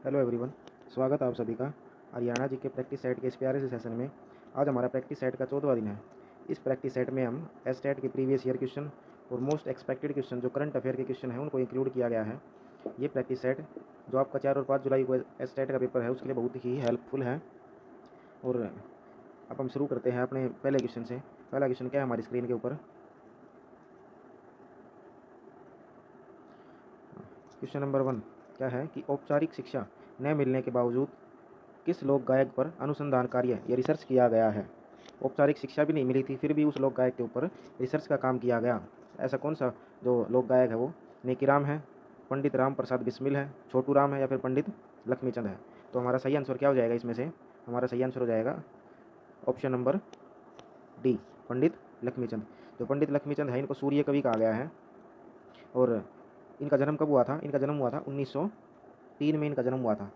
Hello everyone, स्वागत है आप सभी का हरियाणा जी के प्रैक्टिस सेट के इस प्यारे से सेशन में। आज हमारा प्रैक्टिस सेट का 14वां दिन है। इस प्रैक्टिस सेट में हम एसटेट के प्रीवियस ईयर क्वेश्चन और मोस्ट एक्सपेक्टेड क्वेश्चन जो करंट अफेयर के क्वेश्चन हैं उनको इंक्लूड किया गया है। ये प्रैक्टिस सेट जो आपका 4 और 5 जुलाई को एसटेट का पेपर है उसके लिए बहुत ही हेल्पफुल है। और अब हम शुरू करते हैं अपने पहले क्वेश्चन से। पहला क्वेश्चन क्या है हमारी स्क्रीन के ऊपर। क्वेश्चन नंबर 1 क्या है कि औपचारिक शिक्षा न मिलने के बावजूद किस लोक गायक पर अनुसंधान कार्य या रिसर्च किया गया है। औपचारिक शिक्षा भी नहीं मिली थी फिर भी उस लोक गायक के ऊपर रिसर्च का काम किया गया। ऐसा कौन सा जो लोक गायक है वो नेकीराम है, पंडित राम प्रसाद बिस्मिल है, छोटू राम है या फिर पंडित लक्ष्मीचंद है। तो हमारा सही आंसर क्या हो जाएगा इसमें से? हमारा सही आंसर हो जाएगा ऑप्शन नंबर डी, पंडित लक्ष्मीचंद। जो पंडित लक्ष्मीचंद है इनको सूर्य कवि कहा गया है। और इनका जन्म कब हुआ था? इनका जन्म हुआ था 1903 में। इनका जन्म हुआ था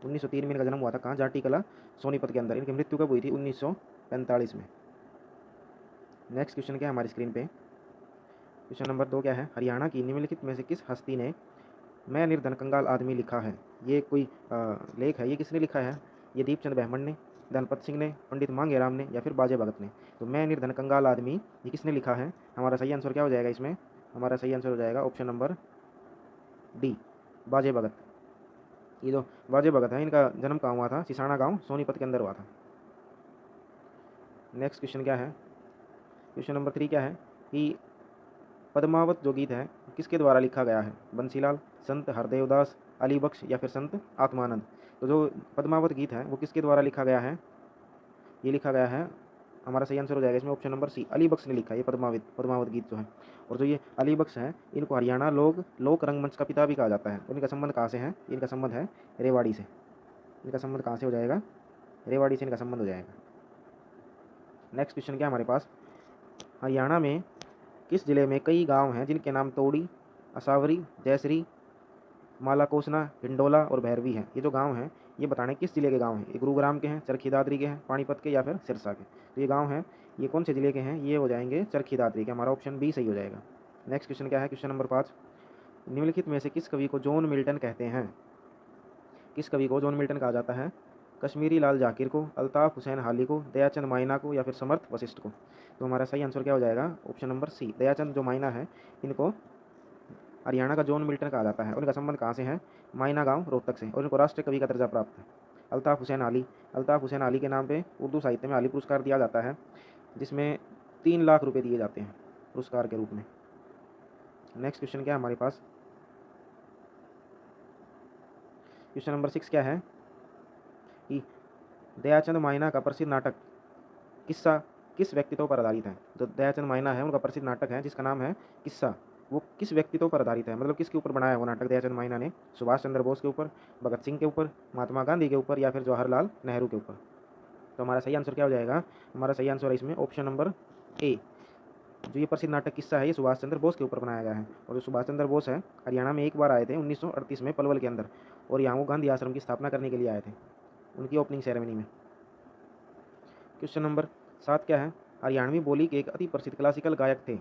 1903 में। इनका जन्म हुआ था कहाँ? जाटी कला सोनीपत के अंदर। इनकी मृत्यु कब हुई थी? 1945 में। नेक्स्ट क्वेश्चन क्या है हमारी स्क्रीन पे? क्वेश्चन नंबर 2 क्या है? हरियाणा की निम्नलिखित में से किस हस्ती ने मैं निर्धन कंगाल आदमी लिखा है? ये कोई लेख है, ये किसने लिखा है? ये दीपचंद ब्राह्मण ने, धनपत सिंह ने, पंडित मांगेराम ने या फिर बाजे भगत ने। तो मैं निर्धन कंगाल आदमी ये किसने लिखा है? हमारा सही आंसर क्या हो जाएगा इसमें? हमारा सही आंसर हो जाएगा ऑप्शन नंबर डी, बाजे भगत। ये जो बाजे भगत है इनका जन्म कहाँ हुआ था? सिसाना गांव सोनीपत के अंदर हुआ था। नेक्स्ट क्वेश्चन क्या है? क्वेश्चन नंबर 3 क्या है कि पद्मावत जो गीत है किसके द्वारा लिखा गया है? बंसीलाल, संत हरदेवदास, अली बख्श या फिर संत आत्मानंद। तो जो पद्मावत गीत है वो किसके द्वारा लिखा गया है? ये लिखा गया है, हमारा सही आंसर हो जाएगा इसमें ऑप्शन नंबर सी, अली बख्श ने लिखा है ये पद्मावत गीत जो है। और जो ये अली बख्श है इनको हरियाणा लोक रंगमंच का पिता भी कहा जाता है। तो इनका संबंध कहाँ से है? इनका संबंध है रेवाड़ी से। इनका संबंध कहाँ से हो जाएगा? रेवाड़ी से इनका संबंध हो जाएगा। नेक्स्ट क्वेश्चन क्या है हमारे पास? हरियाणा में किस जिले में कई गांव हैं जिनके नाम तोड़ी, असावरी, जयश्री, मालाकोसना, हिंडोला और भैरवी हैं? ये जो गांव हैं ये बताने किस जिले के गांव हैं? ये गुरुग्राम के हैं, चरखी दादरी के हैं, पानीपत के या फिर सिरसा के। तो ये गांव हैं ये कौन से जिले के हैं? ये हो जाएंगे चरखी दादरी के। हमारा ऑप्शन बी सही हो जाएगा। नेक्स्ट क्वेश्चन क्या है? क्वेश्चन नंबर 5, निम्नलिखित में से किस कवि को जॉन मिल्टन कहते हैं? किस कवि को जॉन मिल्टन कहा जाता है? कश्मीरी लाल जाकिर को, अल्ताफ हुसैन हाली को, दयाचंद माइना को या फिर समर्थ वशिष्ठ को। तो हमारा सही आंसर क्या हो जाएगा? ऑप्शन नंबर सी, दयाचंद जो माइना है इनको हरियाणा का जॉन मिल्टन कहा जाता है। और इनका संबंध कहाँ से है? माइना गांव रोहतक से। और इनको राष्ट्रीय कवि का दर्जा प्राप्त है। अल्ताफ हुसैन अली, अल्ताफ हुसैन अली के नाम पे उर्दू साहित्य में अली पुरस्कार दिया जाता है जिसमें 3 लाख रुपए दिए जाते हैं पुरस्कार के रूप में। नेक्स्ट क्वेश्चन क्या है हमारे पास? क्वेश्चन नंबर 6 क्या है कि दयाचंद माइना का प्रसिद्ध नाटक किस्सा किस व्यक्तित्व पर आधारित है? जो दयाचंद माइना है उनका प्रसिद्ध नाटक है जिसका नाम है किस्सा, वो किस व्यक्तित्व पर आधारित है? मतलब किसके ऊपर बनाया है वो नाटक दयाचंद माइना ने? सुभाष चंद्र बोस के ऊपर, भगत सिंह के ऊपर, महात्मा गांधी के ऊपर या फिर जवाहरलाल नेहरू के ऊपर। तो हमारा सही आंसर क्या हो जाएगा? हमारा सही आंसर है इसमें ऑप्शन नंबर ए। जो ये प्रसिद्ध नाटक किस्सा है ये सुभाष चंद्र बोस के ऊपर बनाया गया है। और जो सुभाष चंद्र बोस है हरियाणा में एक बार आए थे 1938 में पलवल के अंदर, और यहाँ वो गांधी आश्रम की स्थापना करने के लिए आए थे उनकी ओपनिंग सेरेमनी में। क्वेश्चन नंबर 7 क्या है? हरियाणवी बोली के एक अति प्रसिद्ध क्लासिकल गायक थे?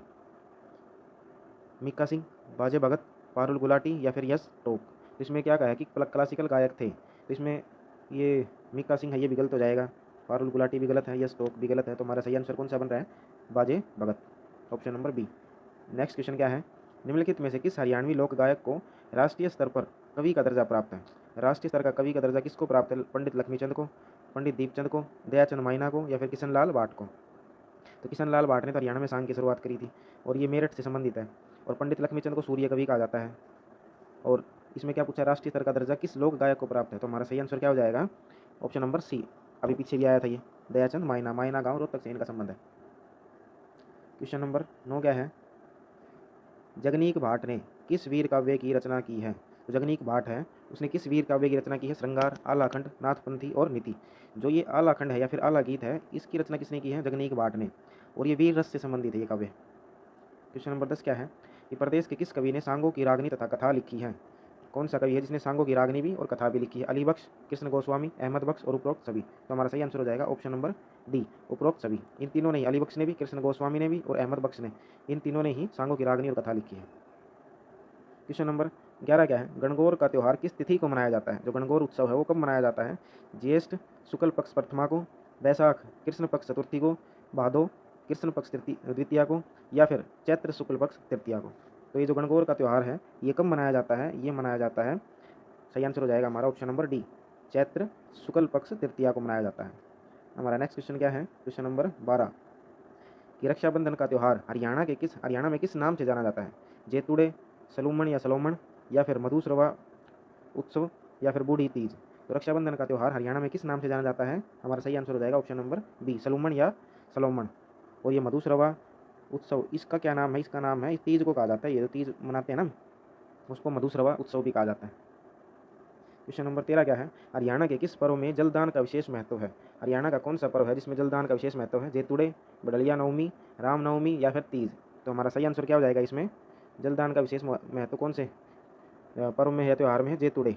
मिक्का सिंह, बाजे भगत, पारुल गुलाटी या फिर यश टोप। तो इसमें क्या कहा है कि क्लासिकल गायक थे? तो इसमें ये मिक्का सिंह है ये भी गलत हो जाएगा, पारुल गुलाटी भी गलत है, यश टोप भी गलत है। तो हमारा सही आंसर कौन सा बन रहा है? Baje Bhagat, option number B. Next question क्या है? निम्नलिखित में से किस हरियाणवी लोक गायक को राष्ट्रीय स्तर पर कवि का दर्जा प्राप्त है? राष्ट्रीय स्तर का कवि का दर्जा किसको प्राप्त है? पंडित लक्ष्मीचंद को, पंडित दीपचंद को, दयाचंद माइना को या फिर किशन लाल भाट को। तो किशन लाल भाट ने तो हरियाणा में सांग की शुरुआत करी थी और ये मेरठ से संबंधित है। और पंडित लक्ष्मीचंद को सूर्य कवि कहा जाता है। और इसमें क्या पूछा? राष्ट्रीय स्तर का दर्जा किस लोक गायक को प्राप्त है? तो हमारा सही आंसर क्या हो जाएगा? ऑप्शन नंबर सी, अभी पीछे भी आया था ये, दयाचंद माइना। माइना गांव रोहतक से इनका संबंध है। क्वेश्चन नंबर 9 क्या है? जगनीक भाट ने किस वीर काव्य की रचना की है? तो जगनीक भाट है उसने किस वीर काव्य की रचना की है? श्रृंगार, आलाखंड, नाथपंथी और नीति। जो ये आलाखंड है या फिर आला गीत है इसकी रचना किसने की है? जगनीक भाट ने। और ये वीर रस से संबंधित है ये काव्य। क्वेश्चन नंबर 10 क्या है? कि प्रदेश के किस कवि ने सांगों की रागनी तथा कथा लिखी है? कौन सा कवि है जिसने सांगों की रागनी भी और कथा भी लिखी है? अली बख्श, कृष्ण गोस्वामी, अहमद बख्श और उपरोक्त सभी। तो हमारा सही आंसर हो जाएगा ऑप्शन नंबर डी, उपरोक्त सभी। इन तीनों ने ही, अली बख्श ने भी, कृष्ण गोस्वामी ने भी और अहमद बख्श ने, इन तीनों ने ही सांगों की रागनी और कथा लिखी है। क्वेश्चन नंबर 11 क्या है, गणगौर का त्यौहार किस तिथि को मनाया जाता है? जो गणगौर उत्सव है वो कब मनाया जाता है? ज्येष्ठ शुक्ल पक्ष प्रथमा को, बैसाख कृष्ण पक्ष चतुर्थी को, भादो कृष्ण पक्ष द्वितीया को, या फिर चैत्र शुक्ल पक्ष तृतीया को। तो ये जो गणगौर का त्यौहार है ये कब मनाया जाता है? ये मनाया जाता है, सही आंसर हो जाएगा हमारा ऑप्शन नंबर डी, चैत्र शुक्ल पक्ष तृतीया को मनाया जाता है। हमारा नेक्स्ट क्वेश्चन क्या है, क्वेश्चन नंबर 12 कि रक्षाबंधन का त्यौहार हरियाणा में किस नाम से जाना जाता है? जेतुड़े, सलूमण या सलोमण, या फिर मधुश्रवा उत्सव, या फिर बूढ़ी तीज। तो रक्षाबंधन का त्यौहार हरियाणा में किस नाम से जाना जाता है? हमारा सही आंसर हो जाएगा ऑप्शन नंबर बी, सलूमण या सलोमण। और ये मधुश्रवा उत्सव इसका क्या नाम है? इसका नाम है, इस तीज को कहा जाता है, ये जो तीज मनाते हैं ना उसको मधुश्रवा उत्सव भी कहा जाता है। क्वेश्चन नंबर 13 क्या है, हरियाणा के किस पर्व में जलदान का विशेष महत्व है? हरियाणा का कौन सा पर्व है जिसमें जलदान का विशेष महत्व है? जेतुड़े, बड़लिया नवमी, रामनवमी, या फिर तीज। तो हमारा सही आंसर क्या हो जाएगा इसमें? जलदान का विशेष महत्व कौन से पर्व में है, त्यौहार में है? जेतुड़े।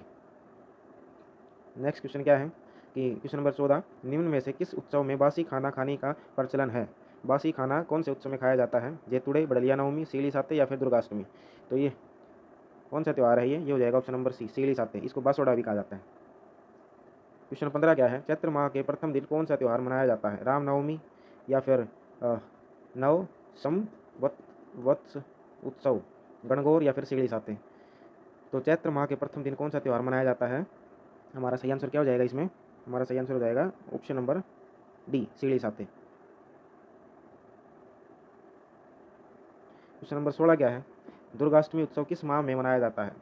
नेक्स्ट क्वेश्चन क्या है कि क्वेश्चन नंबर 14, निम्न में से किस उत्सव में बासी खाना खाने का प्रचलन है? बासी खाना कौन से उत्सव में खाया जाता है? जेतुड़े, बड़लिया नवमी, सीली साते, या फिर दुर्गाष्टमी। तो ये कौन सा त्यौहार है? ये हो जाएगा ऑप्शन नंबर सी, सीली साते। इसको बासोड़ा भी कहा जाता है। क्वेश्चन 15 क्या है, चैत्र माह के प्रथम दिन कौन सा त्यौहार मनाया जाता है? रामनवमी, या फिर नव वत्स उत्सव, गणगौर, या फिर सीढ़ी साते। तो चैत्र माह के प्रथम दिन कौन सा त्यौहार मनाया जाता है? हमारा सही आंसर क्या हो जाएगा इसमें? हमारा सही आंसर हो जाएगा ऑप्शन नंबर डी, सीढ़ी साते। क्वेश्चन नंबर 16 क्या है, दुर्गाष्टमी उत्सव किस माह में मनाया जाता है?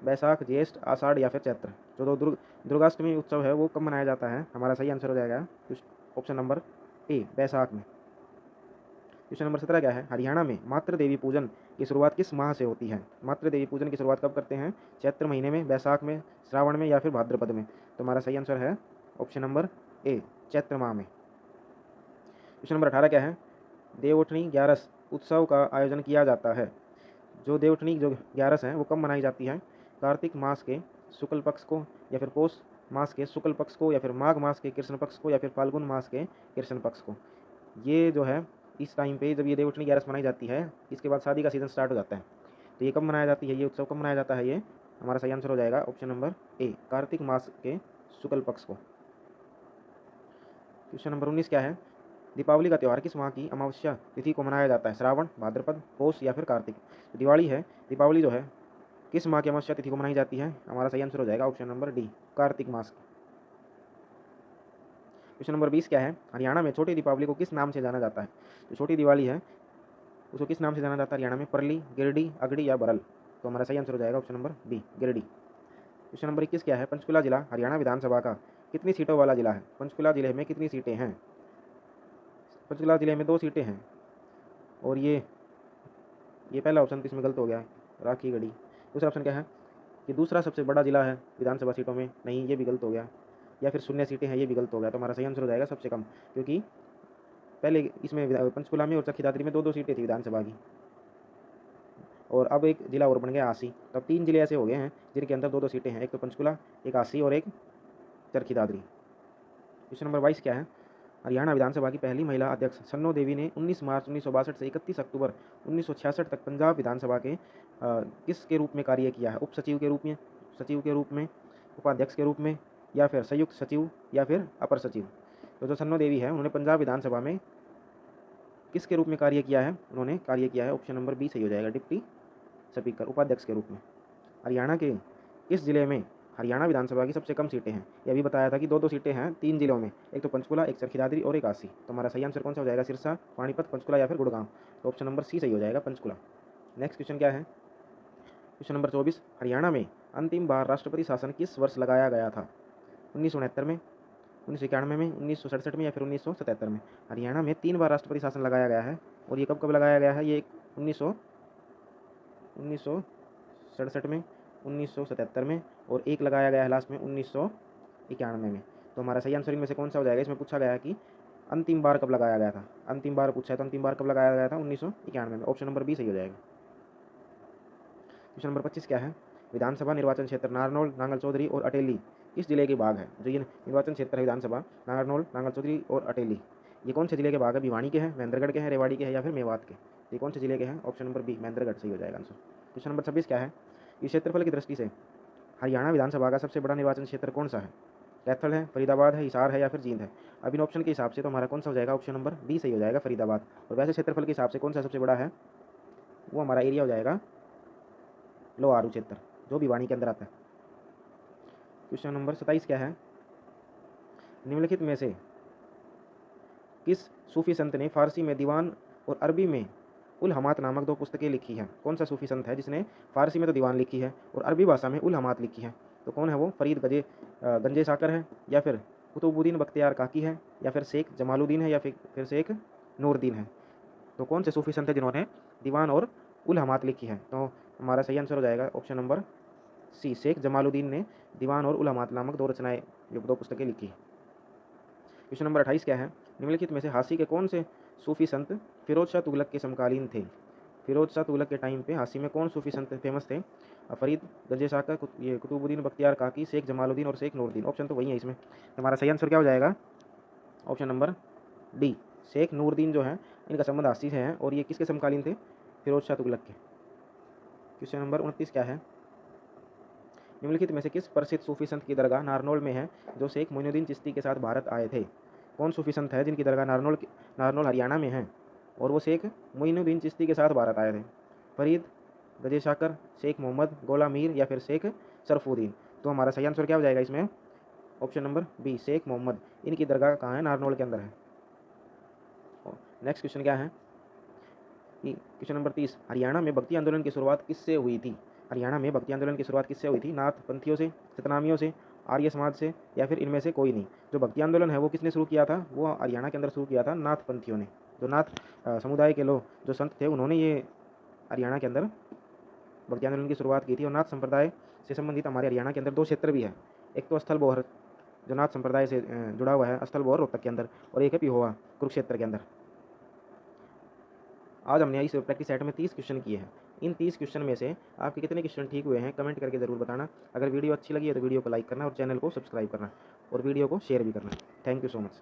बैसाख, ज्येष्ठ, आषाढ़, या फिर चैत्र। जो दुर्गाष्टमी उत्सव है वो कब मनाया जाता है? हमारा सही आंसर हो जाएगा ऑप्शन नंबर ए, बैसाख में। क्वेश्चन नंबर 17 क्या है, हरियाणा में मातृ देवी पूजन की शुरुआत किस माह से होती है? मातृ देवी पूजन की शुरुआत कब करते हैं? चैत्र महीने में, बैसाख में, श्रावण में, या फिर भाद्रपद में। तो हमारा सही आंसर है ऑप्शन नंबर ए, चैत्र माह में। क्वेश्चन नंबर 18 क्या है, देवउठनी ग्यारस उत्सव का आयोजन किया जाता है? जो देवउठनी जो ग्यारस है वो कब मनाई जाती है? कार्तिक मास के शुक्ल पक्ष को, या फिर पौष मास के शुक्ल पक्ष को, या फिर माघ मास के कृष्ण पक्ष को, या फिर फाल्गुन मास के कृष्ण पक्ष को। ये जो है इस टाइम पे जब ये देवउठनी ग्यारस मनाई जाती है इसके बाद शादी का सीजन स्टार्ट हो जाता है। तो ये कब मनाया जाती है, ये उत्सव कब मनाया जाता है? ये हमारा सही आंसर हो जाएगा ऑप्शन नंबर ए, कार्तिक मास के शुक्ल पक्ष को। क्वेश्चन नंबर 19 क्या है, दीपावली का त्यौहार किस माह की अमावस्या तिथि को मनाया जाता है? श्रावण, भाद्रपद, पौष, या फिर कार्तिक। तो दिवाली है, दीपावली जो है किस माह की अमावस्या तिथि को मनाई जाती है? हमारा सही आंसर हो जाएगा ऑप्शन नंबर डी, कार्तिक मास की। क्वेश्चन नंबर 20 क्या है, हरियाणा में छोटी दीपावली को किस नाम से जाना जाता है? जो छोटी दिवाली है उसको किस नाम से जाना जाता है हरियाणा में? परली, गिरडी, अगड़ी, या बरल। तो हमारा सही आंसर हो जाएगा option number B, Giridih. Question number 21 क्या है, पंचकुला जिला हरियाणा विधानसभा का कितनी सीटों वाला जिला है? पंचकुला जिले में कितनी सीटें हैं? पंचकुला जिले में 2 सीटें हैं। और ये पहला ऑप्शन इसमें गलत हो गया है, राखी गढ़ी। दूसरा ऑप्शन क्या है कि दूसरा सबसे बड़ा जिला है विधानसभा सीटों में, नहीं ये भी गलत हो गया। या फिर 0 सीटें हैं, ये भी गलत हो गया। तो हमारा सही आंसर हो जाएगा सबसे कम, क्योंकि पहले इसमें पंचकुला में और चरखी दादरी में 2-2 सीटें थी विधानसभा की, और अब एक जिला और बन गया आसी। तो अब 3 जिले ऐसे हो गए हैं जिनके अंदर 2-2 सीटें हैं, एक तो पंचकुला, एक आसी, और एक चरखी दादरी। क्वेश्चन नंबर 22 क्या है, हरियाणा विधानसभा की पहली महिला अध्यक्ष सन्नो देवी ने 19 मार्च 1962 से 31 अक्टूबर 1966 तक पंजाब विधानसभा के किसके रूप में कार्य किया है? उप सचिव के रूप में, सचिव के रूप में, उपाध्यक्ष के रूप में, या फिर संयुक्त सचिव, या फिर अपर सचिव। तो जो सन्नो देवी है उन्होंने पंजाब विधानसभा में किसके रूप में कार्य किया है? उन्होंने कार्य किया है, ऑप्शन नंबर बी सही हो जाएगा, डिप्टी स्पीकर, उपाध्यक्ष के रूप में। हरियाणा के किस जिले में हरियाणा विधानसभा की सबसे कम सीटें हैं? ये अभी बताया था कि 2-2 सीटें हैं 3 जिलों में, एक तो पंचकुला, एक चरखी दादरी, और एक आसी। तो हमारा सही आंसर कौन सा हो जाएगा? सिरसा, पानीपत, पंचकुला, या फिर गुड़गांव। तो ऑप्शन नंबर सी सही हो जाएगा, पंचकुला। नेक्स्ट क्वेश्चन क्या है, क्वेश्चन नंबर 24, हरियाणा में अंतिम बार राष्ट्रपति शासन किस वर्ष लगाया गया था? 1969 में, 1991 में, 1967 में, या फिर 1977 में। हरियाणा में 3 बार राष्ट्रपति शासन लगाया गया है, और ये कब कब लगाया गया है? ये 1967 में, 1977 में, और एक लगाया गया है लास्ट में 1991 में। तो हमारा सही आंसर इनमें से कौन सा हो जाएगा? इसमें पूछा गया है कि अंतिम बार कब लगाया गया था, अंतिम बार पूछा है तो अंतिम बार कब लगाया गया था? 1991 में। ऑप्शन नंबर बी सही हो जाएगा। क्वेश्चन नंबर 25 क्या है, विधानसभा निर्वाचन क्षेत्र नारनौल, नांगल चौधरी और अटेली किस जिले के भाग है? जो ये निर्वाचन क्षेत्र है विधानसभा नारनौल, नांगल चौधरी और अटेली, ये कौन से जिले के भाग है? भिवानी के हैं, महेंद्रगढ़ के हैं, रेवाड़ी के हैं, या फिर मेवात के। ये कौन से जिले के हैं? ऑप्शन नंबर बी, महेंद्रगढ़ सही हो जाएगा आंसर। क्वेश्चन नंबर 26 क्या है, इस क्षेत्रफल की दृष्टि से हरियाणा विधानसभा का सबसे बड़ा निर्वाचन क्षेत्र कौन सा है? कैथल है, फरीदाबाद है, हिसार है या फिर जींद है? अब इन ऑप्शन के हिसाब से तो हमारा कौन सा हो जाएगा? ऑप्शन नंबर बी सही हो जाएगा, फरीदाबाद। और वैसे क्षेत्रफल के हिसाब से कौन सा सबसे बड़ा है? वो हमारा एरिया हो जाएगा लोहारू क्षेत्र, जो भिवानी के अंदर आता है। क्वेश्चन नंबर 27 क्या है? निम्नलिखित में से किस सूफी संत ने फारसी में दीवान और अरबी में उल हमात नामक दो पुस्तकें लिखी हैं? कौन सा सूफी संत है जिसने फारसी में तो दीवान लिखी है और अरबी भाषा में उल हमात लिखी है? तो कौन है वो? फरीद गंजे साकर है, या फिर कुतुबुद्दीन बख्तियार काकी है, या फिर शेख जमालुद्दीन है, या फिर शेख नूरदीन है? तो कौन से सूफी संत है जिन्होंने दीवान और उल हमात लिखी है? तो हमारा सही आंसर हो जाएगा option number C, Sheikh Jamaluddin ने दीवान और उल हमात नामक दो रचनाएं, दो पुस्तकें लिखी है। क्वेश्चन नंबर 28 क्या है? निम्नलिखित में से हासी के कौन से सूफी संत फिरोज शाह तुगलक के समकालीन थे? फिरोज शाह तुगलक के टाइम पे हासी में कौन सूफी संत फेमस थे? फरीद गंजे साकर, ये कुतुबुद्दीन बख्तियार काकी, शेख जमालुद्दीन और शेख नूरदीन। ऑप्शन तो वही है इसमें। हमारा सही आंसर क्या हो जाएगा? Option number D, Sheikh Nurdin जो है इनका संबंध हासी से है, और ये किसके समकालीन थे? फिरोज शाह तुगलक के। क्वेश्चन नंबर 29 क्या है? निम्नलिखित में से किस प्रसिद्ध सूफी संत की दरगाह नारनौल में है जो शेख मोइनुद्दीन चिश्ती के साथ भारत आए थे? कौन सूफी संत है जिनकी दरगाह नारनौल हरियाणा में है और वो शेख मोइनुद्दीन चिश्ती के साथ भारत आए थे? फरीद गंजे साकर, शेख मोहम्मद गोला मीर या फिर शेख शरफुद्दीन? तो हमारा सही आंसर क्या हो जाएगा इसमें? Option number B, Sheikh Mohammad. इनकी दरगाह कहाँ है? नारनौल के अंदर है। नेक्स्ट क्वेश्चन क्या है? क्वेश्चन नंबर 30, हरियाणा में भक्ति आंदोलन की शुरुआत किससे हुई थी? हरियाणा में भक्ति आंदोलन की शुरुआत किससे हुई थी? नाथ पंथियों से, सतनामियों से, आर्य समाज से, या फिर इनमें से कोई नहीं? जो भक्ति आंदोलन है वो किसने शुरू किया था? वो हरियाणा के अंदर शुरू किया था नाथ पंथियों ने। जो नाथ समुदाय के लोग, जो संत थे, उन्होंने ये हरियाणा के अंदर भक्ति आंदोलन की शुरुआत की थी। और नाथ संप्रदाय से संबंधित हमारे हरियाणा के अंदर दो क्षेत्र भी है। एक तो स्थल बोहर, जो नाथ संप्रदाय से जुड़ा हुआ है, स्थल बोहर रोहतक के अंदर, और एक है पिहोवा कुरुक्षेत्र के अंदर। आज हमने इस प्रैक्टिस सेट में 30 क्वेश्चन किए हैं। इन 30 क्वेश्चन में से आपके कितने क्वेश्चन ठीक हुए हैं कमेंट करके ज़रूर बताना। अगर वीडियो अच्छी लगी है तो वीडियो को लाइक करना और चैनल को सब्सक्राइब करना और वीडियो को शेयर भी करना। Thank you so much.